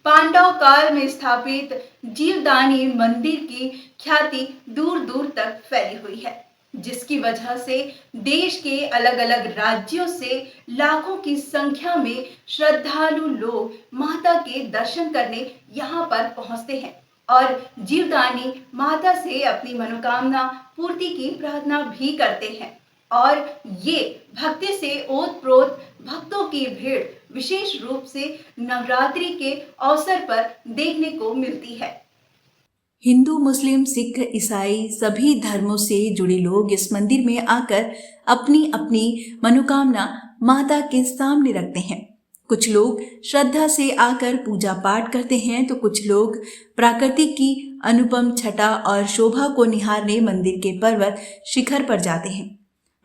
पांडव काल में स्थापित जीवदानी मंदिर की ख्याति दूर दूर तक फैली हुई है, जिसकी वजह से देश के अलग अलग राज्यों से लाखों की संख्या में श्रद्धालु लोग माता के दर्शन करने यहाँ पर पहुँचते हैं और जीवदानी माता से अपनी मनोकामना पूर्ति की प्रार्थना भी करते हैं। और ये भक्ति से ओतप्रोत भक्तों की भीड़ विशेष रूप से नवरात्रि के अवसर पर देखने को मिलती है। हिंदू, मुस्लिम, सिख, ईसाई सभी धर्मों से जुड़े लोग इस मंदिर में आकर अपनी अपनी मनोकामना माता के सामने रखते हैं। कुछ लोग श्रद्धा से आकर पूजा पाठ करते हैं तो कुछ लोग प्रकृति की अनुपम छटा और शोभा को निहारने मंदिर के पर्वत शिखर पर जाते हैं।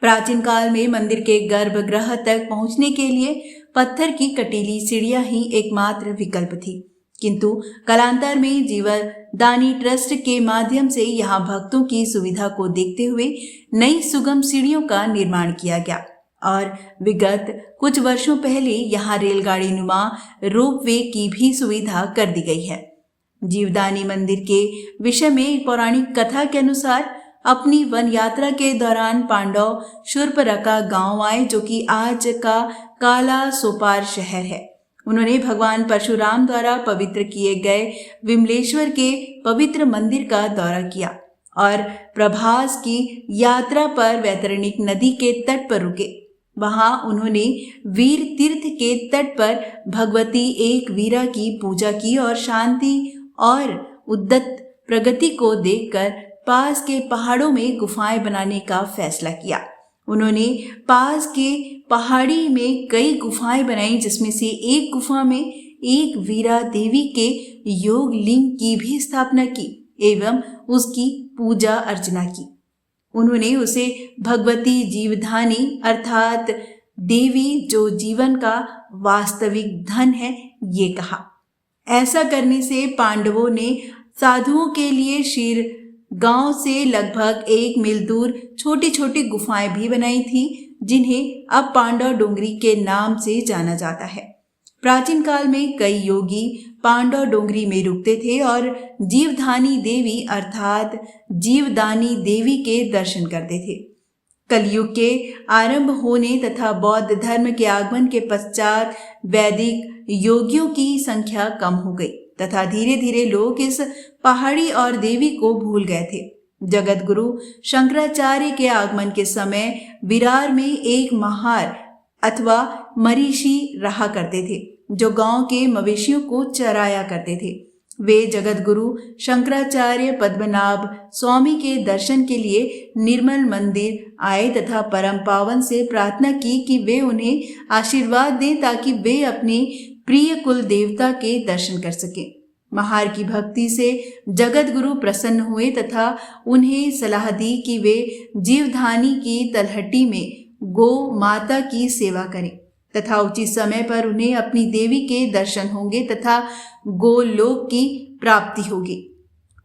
प्राचीन काल में मंदिर के गर्भगृह तक पहुंचने के लिए पत्थर की कटीली सीढ़ियां ही एकमात्र विकल्प थी, किंतु कालांतर में जीवदानी ट्रस्ट के माध्यम से यहाँ भक्तों की सुविधा को देखते हुए नई सुगम सीढ़ियों का निर्माण किया गया और विगत कुछ वर्षों पहले यहाँ रेलगाड़ी नुमा रोपवे की भी सुविधा कर दी गई है। जीवदानी मंदिर के विषय में पौराणिक कथा के अनुसार अपनी वन यात्रा के दौरान पांडव शूर्पणखा गांव आए, जो कि आज का काला सोपार शहर है। उन्होंने भगवान परशुराम द्वारा पवित्र किए गए विमलेश्वर के पवित्र मंदिर का दौरा किया और प्रभास की यात्रा पर वैतरणिक नदी के तट पर रुके। वहां उन्होंने वीर तीर्थ के तट पर भगवती एक वीरा की पूजा की और शांति और उद्दत प्रगति को देखकर पास के पहाड़ों में गुफाएं बनाने का फैसला किया। उन्होंने पास के पहाड़ी में कई गुफाएं बनाई, जिसमें से एक गुफा में एक वीरा देवी के योग लिंग की भी स्थापना की एवं उसकी पूजा अर्चना की। उन्होंने उसे भगवती जीवधानी अर्थात देवी जो जीवन का वास्तविक धन है ये कहा। ऐसा करने से पांडवों ने साधुओं के लिए शीर गांव से लगभग 1 मील दूर छोटी छोटी गुफाएं भी बनाई थी, जिन्हें अब पांडव डोंगरी के नाम से जाना जाता है। प्राचीन काल में कई योगी पांडव डोंगरी में रुकते थे और जीवधानी देवी अर्थात जीवदानी देवी के दर्शन करते थे। कलयुग के आरंभ होने तथा बौद्ध धर्म के आगमन के पश्चात वैदिक योगियों की संख्या कम हो गई तथा धीरे धीरे लोग इस पहाड़ी और देवी को भूल गए थे। जगत गुरु शंकराचार्य के आगमन के समय विरार में एक महार अथवा मरीषी रहा करते थे, जो गांव के मवेशियों को चराया करते थे। वे जगत गुरु शंकराचार्य पद्मनाभ स्वामी के दर्शन के लिए निर्मल मंदिर आए तथा परम पावन से प्रार्थना की कि वे उन्हें आशीर्वाद दें ताकि वे अपने प्रिय कुल देवता के दर्शन कर सके। महार की भक्ति से जगत गुरु प्रसन्न हुए तथा उन्हें सलाह दी कि वे जीवधानी की तलहटी में गो माता की सेवा करें तथा उचित समय पर उन्हें अपनी देवी के दर्शन होंगे तथा गोलोक की प्राप्ति होगी।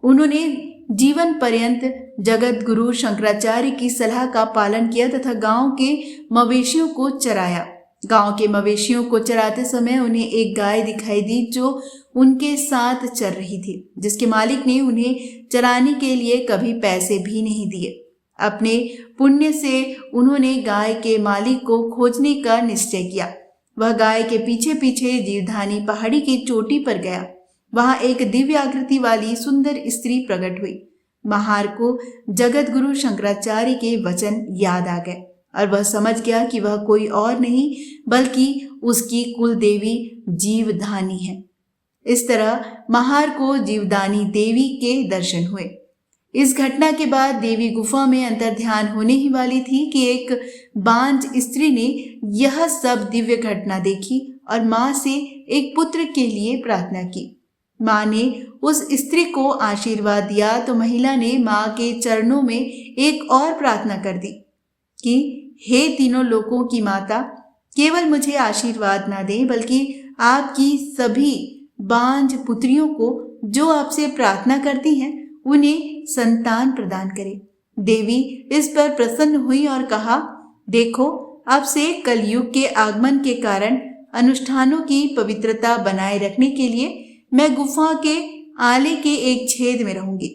उन्होंने जीवन पर्यंत जगत गुरु शंकराचार्य की सलाह का पालन किया तथा गांव के मवेशियों को चराया। गांव के मवेशियों को चराते समय उन्हें एक गाय दिखाई दी जो उनके साथ चर रही थी, जिसके मालिक ने उन्हें चराने के लिए कभी पैसे भी नहीं दिए। अपने पुण्य से उन्होंने गाय के मालिक को खोजने का निश्चय किया। वह गाय के पीछे पीछे जीवधानी पहाड़ी की चोटी पर गया। वहां एक दिव्य आकृति वाली सुंदर स्त्री प्रकट हुई। महार को जगत गुरु शंकराचार्य के वचन याद आ गए और वह समझ गया कि वह कोई और नहीं बल्कि उसकी कुल देवी जीवधानी है। इस तरह महार को जीवदानी देवी के दर्शन हुए। इस घटना के बाद देवी गुफा में अंतर्ध्यान होने ही वाली थी कि एक बांझ स्त्री ने यह सब दिव्य घटना देखी और मां से एक पुत्र के लिए प्रार्थना की। मां ने उस स्त्री को आशीर्वाद दिया तो महिला ने मां के चरणों में एक और प्रार्थना कर दी कि हे तीनों लोकों की माता, केवल मुझे आशीर्वाद ना दें बल्कि आपकी सभी बांझ पुत्रियों को जो आपसे प्रार्थना करती हैं उन्हें संतान प्रदान करें। देवी इस पर प्रसन्न हुई और कहा, देखो अब से कलयुग के आगमन के कारण अनुष्ठानों की पवित्रता बनाए रखने के लिए मैं गुफा के आले के एक छेद में रहूंगी।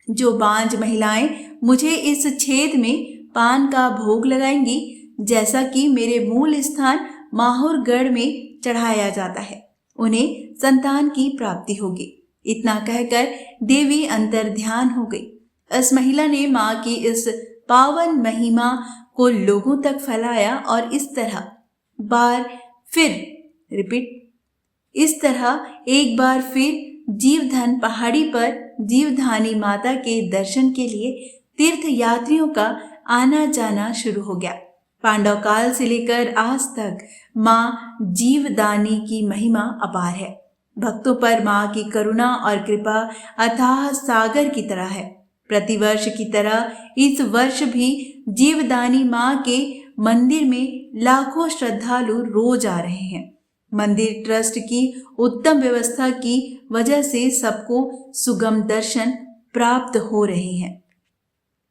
जो बांझ महिलाएं मुझे इस छेद में पान का भोग लगाएंगी, जैसा कि मेरे मूल स्थान माहुरगढ़ में चढ़ाया जाता है, उन्हें संतान की प्राप्ति होगी। इतना कहकर देवी अंतर ध्यान हो गई। इस महिला ने माँ की इस पावन महिमा को लोगों तक फैलाया और इस तरह एक बार फिर जीवधन पहाड़ी पर जीवधानी माता के दर्शन के लिए तीर्थ यात्रियों का आना जाना शुरू हो गया। पांडव काल से लेकर आज तक माँ जीवदानी की महिमा अपार है। भक्तों पर माँ की करुणा और कृपा अथाह सागर की तरह है। प्रतिवर्ष की तरह इस वर्ष भी जीवदानी माँ के मंदिर में लाखों श्रद्धालु रोज आ रहे हैं। मंदिर ट्रस्ट की उत्तम व्यवस्था की वजह से सबको सुगम दर्शन प्राप्त हो रहे हैं।